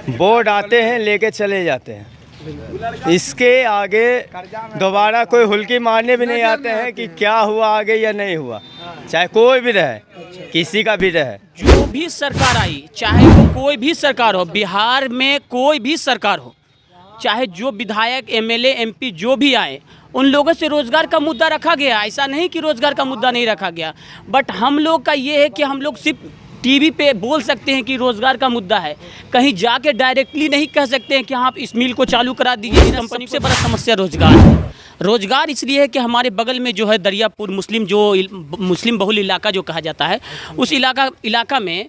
Board आते हैं लेके चले जाते हैं। इसके आगे दोबारा कोई हुल्की मारने भी नहीं आते हैं कि क्या हुआ आगे या नहीं हुआ, चाहे कोई भी रहे, किसी का भी रहे। जो भी सरकार आई, चाहे वो कोई भी सरकार हो, बिहार में कोई भी सरकार हो, चाहे जो विधायक एमएलए एमपी जो भी आए, उन लोगों से रोज़गार का मुद्दा रखा गया। ऐसा नहीं कि रोज़गार का मुद्दा नहीं रखा गया, बट हम लोग का ये है कि हम लोग सिर्फ टीवी पे बोल सकते हैं कि रोज़गार का मुद्दा है, कहीं जाके डायरेक्टली नहीं कह सकते हैं कि हाँ आप इस मिल को चालू करा दीजिए। कंपनी से बड़ा समस्या रोज़गार है। रोज़गार इसलिए है कि हमारे बगल में जो है दरियापुर मुस्लिम बहुल इलाका जो कहा जाता है, उस इलाका में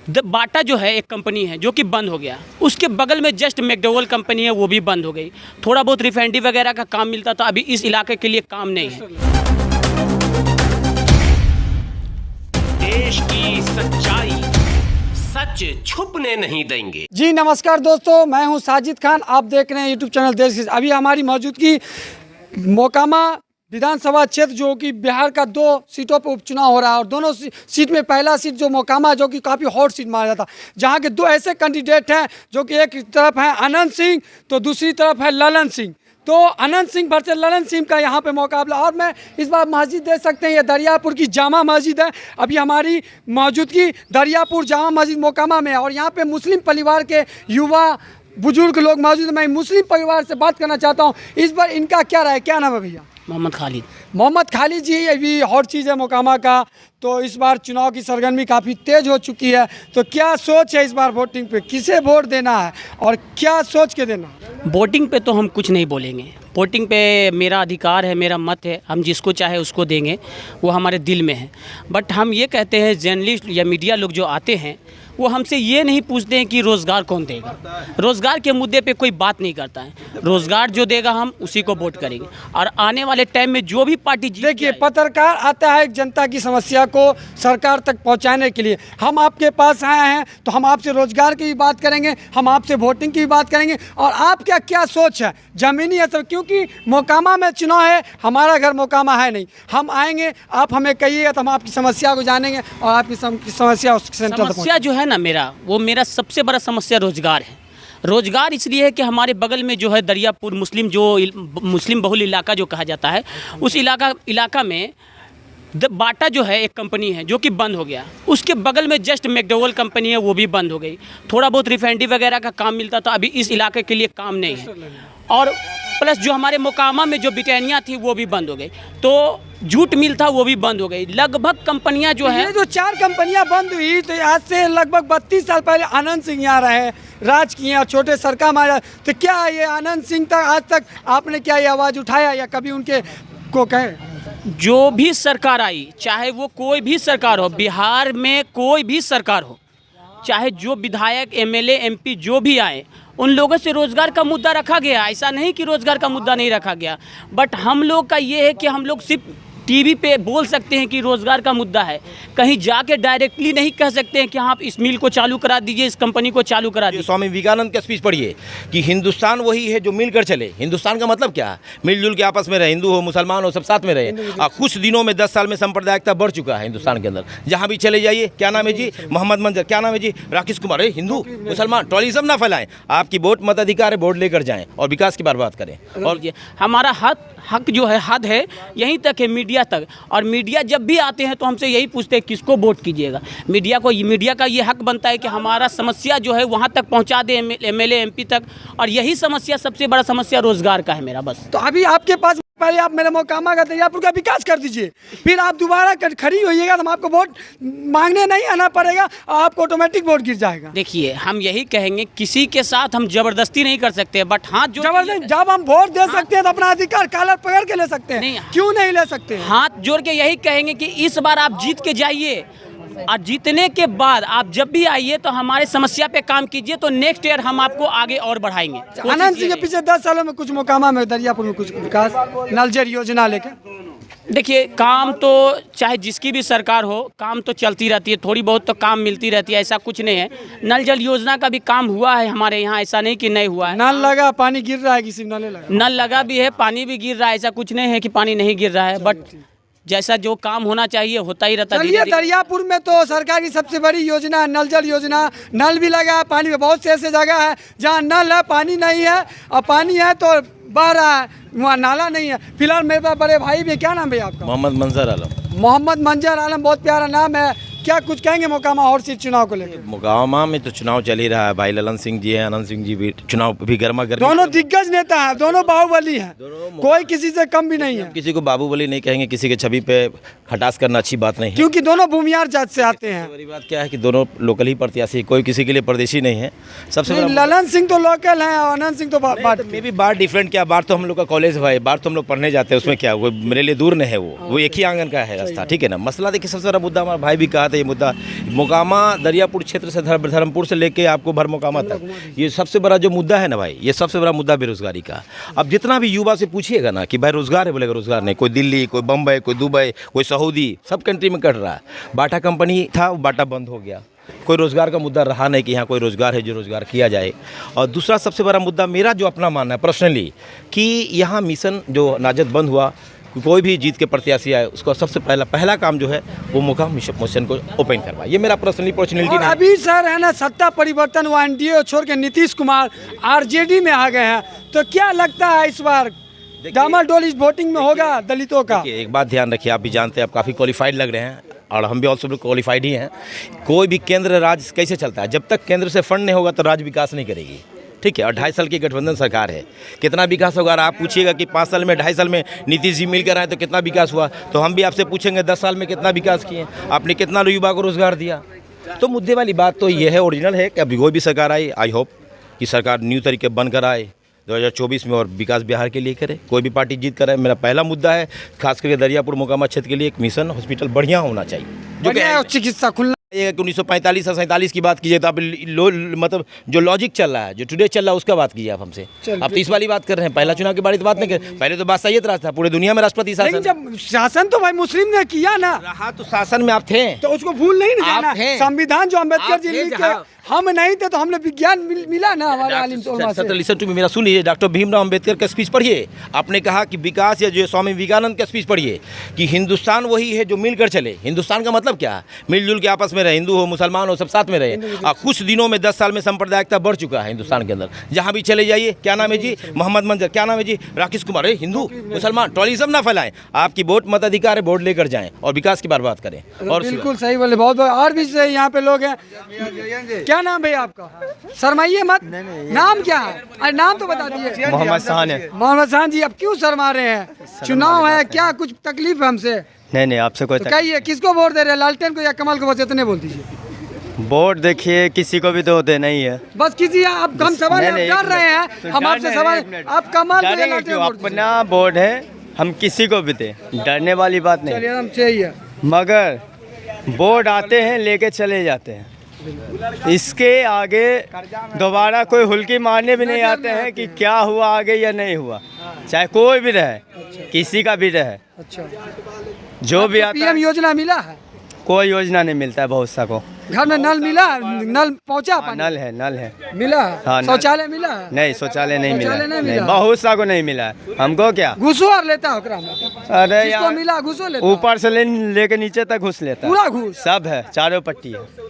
बाटा जो है एक कंपनी है जो कि बंद हो गया। उसके बगल में जस्ट मैकडॉवेल कंपनी है, वो भी बंद हो गई। थोड़ा बहुत रिफाइनरी वगैरह का काम मिलता था, अभी इस इलाके के लिए काम नहीं है। देश की सच्चाई सच छुपने नहीं देंगे। जी नमस्कार दोस्तों, मैं हूं साजिद खान, आप देख रहे हैं यूट्यूब चैनल देश की। अभी हमारी मौजूदगी मोकामा विधानसभा क्षेत्र जो कि बिहार का 2 सीटों पर उपचुनाव हो रहा है, और दोनों सीट में पहला सीट जो मोकामा जो कि काफ़ी हॉट सीट माना जाता है, जहां के 2 ऐसे कैंडिडेट हैं जो कि एक तरफ है अनंत सिंह तो दूसरी तरफ है ललन सिंह। तो अनंत सिंह वर्सेस ललन सिंह का यहाँ पे मुकाबला। और मैं इस बार मस्जिद देख सकते हैं, ये दरियापुर की जामा मस्जिद है। अभी हमारी मौजूदगी दरियापुर जामा मस्जिद मोकामा में है, और यहाँ पे मुस्लिम परिवार के युवा बुजुर्ग लोग मौजूद हैं। मैं मुस्लिम परिवार से बात करना चाहता हूँ इस बार इनका क्या राय। क्या नाम है भैया? मोहम्मद खालिद जी। अभी हॉट चीज़ है मोकामा का, तो इस बार चुनाव की सरगर्मी काफ़ी तेज़ हो चुकी है, तो क्या सोच है इस बार वोटिंग पे, किसे वोट देना है और क्या सोच के देना? वोटिंग पे तो हम कुछ नहीं बोलेंगे। वोटिंग पे मेरा अधिकार है, मेरा मत है, हम जिसको चाहे उसको देंगे, वो हमारे दिल में है। बट हम ये कहते हैं जर्नलिस्ट या मीडिया लोग जो आते हैं वो हमसे ये नहीं पूछते हैं कि रोज़गार कौन देगा। रोज़गार के मुद्दे पे कोई बात नहीं करता है। रोज़गार जो देगा हम उसी को वोट करेंगे, और आने वाले टाइम में जो भी पार्टी देखिए, पत्रकार आता है जनता की समस्या को सरकार तक पहुंचाने के लिए। हम आपके पास आए हैं तो हम आपसे रोज़गार की भी बात करेंगे, हम आपसे वोटिंग की भी बात करेंगे, और आपका क्या सोच है ज़मीनी असर, क्योंकि मोकामा में चुनाव है, हमारा घर मोकामा है नहीं। हम आएंगे, आप हमें कहिएगा तो हम आपकी समस्या को जानेंगे और आपकी समस्या उस सेंटर तक समस्या जो है ना मेरा सबसे बड़ा समस्या रोज़गार है। रोज़गार इसलिए है कि हमारे बगल में जो है दरियापुर मुस्लिम बहुल इलाका जो कहा जाता है, उस इलाका में बाटा जो है एक कंपनी है जो कि बंद हो गया। उसके बगल में जस्ट मैकडॉवेल कंपनी है, वो भी बंद हो गई। थोड़ा बहुत रिफाइनरी वगैरह का काम मिलता था, अभी इस इलाके के लिए काम नहीं है। और प्लस जो हमारे मोकामा में जो ब्रिटानिया थी वो भी बंद हो गई, तो जूट मिल था वो भी बंद हो गई। लगभग कंपनियां जो है, ये जो 4 कंपनियां बंद हुई, तो आज से लगभग 32 साल पहले आनंद सिंह यहाँ रहे, राज किए और छोटे सरकार मारा। तो क्या ये आनंद सिंह तक आज तक आपने क्या ये आवाज़ उठाया या कभी उनके को कहे? जो भी सरकार आई, चाहे वो कोई भी सरकार हो, बिहार में कोई भी सरकार हो, चाहे जो विधायक एमएलए एमपी जो भी आए, उन लोगों से रोज़गार का मुद्दा रखा गया। ऐसा नहीं कि रोज़गार का मुद्दा नहीं रखा गया, बट हम लोग का ये है कि हम लोग सिर्फ टीवी पे बोल सकते हैं कि रोज़गार का मुद्दा है, कहीं जाके डायरेक्टली नहीं कह सकते हैं कि हाँ आप इस मिल को चालू करा दीजिए, इस कंपनी को चालू करा दीजिए। स्वामी विवेकानंद का स्पीच पढ़िए कि हिंदुस्तान वही है जो मिलकर चले। हिंदुस्तान का मतलब क्या है? मिलजुल के आपस में रहे, हिंदू हो मुसलमान हो सब साथ में रहे। कुछ दिनों में 10 साल में सांप्रदायिकता बढ़ चुका है हिंदुस्तान के अंदर। जहाँ भी चले जाइए, क्या नाम है जी, मोहम्मद मंजर, क्या नाम है जी, राकेश कुमार, हिंदू मुसलमान टॉलिज्म ना फैलाएं। आपकी वोट मताधिकार है, वोट लेकर जाएँ और विकास की बात करें। और हमारा हक जो है, हद है, यहीं तक है, मीडिया तक। और मीडिया जब भी आते हैं तो हमसे यही पूछते हैं किसको वोट कीजिएगा। मीडिया का ये हक बनता है कि हमारा समस्या जो है वहाँ तक पहुँचा दे, एमएलए एमपी तक। और यही समस्या, सबसे बड़ा समस्या रोज़गार का है मेरा, बस। तो अभी आपके पास पहले आप मेरे मोकामा का दरियापुर का विकास कर दीजिए, फिर आप दोबारा खड़ी होइएगा तो हम आपको वोट मांगने नहीं आना पड़ेगा, आपको ऑटोमेटिक वोट गिर जाएगा। देखिए, हम यही कहेंगे, किसी के साथ हम जबरदस्ती नहीं कर सकते, बट हाँ जो जबरदस्ती, जब हम वोट दे सकते हैं तो अपना अधिकार कॉलर पकड़ के ले सकते हैं, क्यों नहीं ले सकते? हाथ जोड़ के यही कहेंगे कि इस बार आप जीत के जाइए, और जीतने के बाद आप जब भी आइए तो हमारे समस्या पे काम कीजिए, तो नेक्स्ट ईयर हम आपको आगे और बढ़ाएंगे। आनंद सिंह के पीछे 10 सालों में कुछ मोकामा में दरियापुर में कुछ विकास, नल जल योजना लेके देखिए, काम तो चाहे जिसकी भी सरकार हो, काम तो चलती रहती है, थोड़ी बहुत तो काम मिलती रहती है, ऐसा कुछ नहीं है। नल जल योजना का भी काम हुआ है हमारे यहाँ, ऐसा नहीं कि नहीं हुआ है। नल लगा, पानी गिर रहा है, किसी नल लगा, नल लगा भी है, पानी भी गिर रहा है, ऐसा कुछ नहीं है कि पानी नहीं गिर रहा है। बट जैसा जो काम होना चाहिए होता ही रहता है। चलिए, दरियापुर में तो सरकार की सबसे बड़ी योजना नल जल योजना, नल भी लगा है, पानी में बहुत से ऐसे जगह है जहाँ नल है पानी नहीं है, और पानी है तो बह रहा है, वहाँ नाला नहीं है। फिलहाल मेरे पास बड़े भाई भी, क्या नाम भैया आपका? मोहम्मद मंजर आलम। मोहम्मद मंजर आलम, बहुत प्यारा नाम है। क्या कुछ कहेंगे मोकामा और सीट चुनाव को लेकर? मोकामा में तो चुनाव चल ही रहा है, भाई ललन सिंह जी हैं, अनंत सिंह जी भी चुनाव भी गर्मा गर्मी। दोनों दिग्गज नेता हैं, दोनों बाहुबली हैं, कोई किसी से कम भी नहीं है। किसी को बाबूबली नहीं कहेंगे, किसी के छवि पे खटास करना अच्छी बात नहीं है, क्योंकि दोनों भूमियार जात से आते हैं। बड़ी बात क्या है कि दोनों लोकल ही प्रत्याशी, कोई किसी के लिए परदेशी नहीं है। सबसे नहीं, बड़ा ललन सिंह तो लोकल हैं और अनंत सिंह तो मे भी बात डिफरेंट, क्या बात तो हम लोग का कॉलेज है, बात तो हम लोग पढ़ने जाते हैं, उसमें क्या वो मेरे लिए दूर नहीं है, वो एक ही आंगन का है रास्ता, ठीक है ना। मसला देखिए, सबसे बड़ा मुद्दा हमारा भाई भी कहा था, ये मुद्दा मोकामा दरियापुर क्षेत्र से धर्मपुर से लेके आपको भर मोकामा तक, ये सबसे बड़ा जो मुद्दा है ना भाई, ये सबसे बड़ा मुद्दा बेरोजगारी का। अब जितना भी युवा से पूछिएगा ना कि भाई रोजगार है, बोलेगा रोजगार नहीं। कोई दिल्ली, कोई बम्बई, कोई दुबई, कोई सऊदी, सब कंट्री में कट रहा है। बाटा कंपनी था, वो बाटा बंद हो गया, कोई रोज़गार का मुद्दा रहा नहीं कि यहाँ कोई रोज़गार है जो रोज़गार किया जाए। और दूसरा सबसे बड़ा मुद्दा मेरा जो अपना मानना है पर्सनली, कि यहाँ मिशन जो नाजत बंद हुआ, कोई भी जीत के प्रत्याशी आए उसको सबसे पहला काम जो है वो मोकामा मिशन को ओपन करवा, ये मेरा पर्सनैलिटी। और अभी सर है ना, सत्ता परिवर्तन हुआ, एनडीए छोड़ के नीतीश कुमार आरजेडी में आ गए हैं, तो क्या लगता है इस बार डामाडोल इस वोटिंग में होगा दलितों का? एक बात ध्यान रखिए, आप भी जानते हैं, आप काफ़ी क्वालिफाइड लग रहे हैं और हम भी ऑल्सो क्वालिफाइड ही हैं। कोई भी केंद्र राज्य कैसे चलता है, जब तक केंद्र से फंड नहीं होगा तो राज्य विकास नहीं करेगी, ठीक है। और 2.5 साल की गठबंधन सरकार है, कितना विकास होगा? आप पूछिएगा कि 5 साल में 2.5 साल में नीतीश जी मिलकर आए तो कितना विकास हुआ, तो हम भी आपसे पूछेंगे 10 साल में कितना विकास किए, आपने कितना युवा को रोजगार दिया। तो मुद्दे वाली बात तो ये है, ओरिजिनल है कि अभी कोई भी सरकार आई, आई होप कि सरकार न्यू तरीके बनकर आए 2024 में और विकास बिहार के लिए करे, कोई भी पार्टी जीत कर आए। मेरा पहला मुद्दा है खास करके दरियापुर मोकामा क्षेत्र के लिए एक मिशन हॉस्पिटल बढ़िया होना चाहिए, जो कि चिकित्सा खुलना। 1945 और 47 की बात कीजिए तो आप मतलब जो लॉजिक चल रहा है, जो टुडे चल रहा है उसका बात कीजिए आप हमसे। आप तो इस वाली बात कर रहे हैं, पहला चुनाव के बारे में बात नहीं कर, पहले तो बादशाही राज था, पूरे दुनिया में राष्ट्रपति शासन। जब शासन तो भाई मुस्लिम ने किया ना, रहा तो शासन में आप थे, तो उसको भूल नहीं ना जाना। संविधान जो अम्बेडकर जी लिख के, हम नहीं थे तो हमने विज्ञान मिला ना हमारे आलिम तोलमा से। लिसन टू मी, मेरा सुनिए, डॉक्टर भीमराव अंबेडकर का स्पीच पढ़िए। आपने कहा कि विकास, या जो स्वामी विवेकानंद का स्पीच पढ़िए कि हिंदुस्तान वही है जो मिलकर चले। हिंदुस्तान का मतलब क्या है? मिलजुल के आपस में रहे, हिंदू हो मुसलमान हो सब साथ में रहे। और कुछ दिनों में 10 साल में सांप्रदायिकता बढ़ चुका है हिंदुस्तान के अंदर, जहाँ भी चले जाइए। क्या नाम है जी? मोहम्मद मंजर। क्या नाम है जी? राकेश कुमार। हिंदू मुसलमान ट्रॉलिज्म ना फैलाएं। आपकी वोट मताधिकार है, वोट लेकर जाएं और विकास की बात करें। और बिल्कुल सही बोले, बहुत और भी यहाँ पे लोग हैं। क्या नाम भैया आपका? शर्माइए मत। नाम क्या है? अरे नाम तो बता दीजिए। मोहम्मद शान है। मोहम्मद शान जी, अब क्यों शर्मा रहे हैं? चुनाव है, क्या कुछ तकलीफ है हमसे? नहीं, आपसे कोई तो कहिए, किसको वोट दे रहे हैं, लालटेन को या कमल को? बस इतने बोल दीजिए। वोट देखिए, किसी को भी तो देना ही है, बस किसी। आप कम सवाल कर रहे हैं, हम आपसे सवाल, आप कमल को या लालटेन वोट दीजिए। अपना बोर्ड है, हम किसी को भी दे, डरने वाली बात नहीं। हम चाहिए, मगर बोर्ड आते हैं लेके चले जाते हैं, इसके आगे दोबारा कोई हुल्की मारने भी नहीं आते हैं कि क्या हुआ आगे या नहीं हुआ, चाहे कोई भी रहे, किसी का भी रहे। अच्छा, जो भी आता पीएम योजना मिला है? कोई योजना नहीं मिलता है, बहुत सा को घर में नल मिला, नल पहुंचा? नल है, नल है, मिला। हाँ, शौचालय मिला? नहीं, शौचालय नहीं मिला, नहीं, बहुत सा को नहीं मिला है। हमको क्या घुसो और लेता हो? अरे जिसको मिला घुसो लेता, ऊपर से लेके नीचे तक घुस लेता, पूरा घुस सब है, चारों पट्टी है।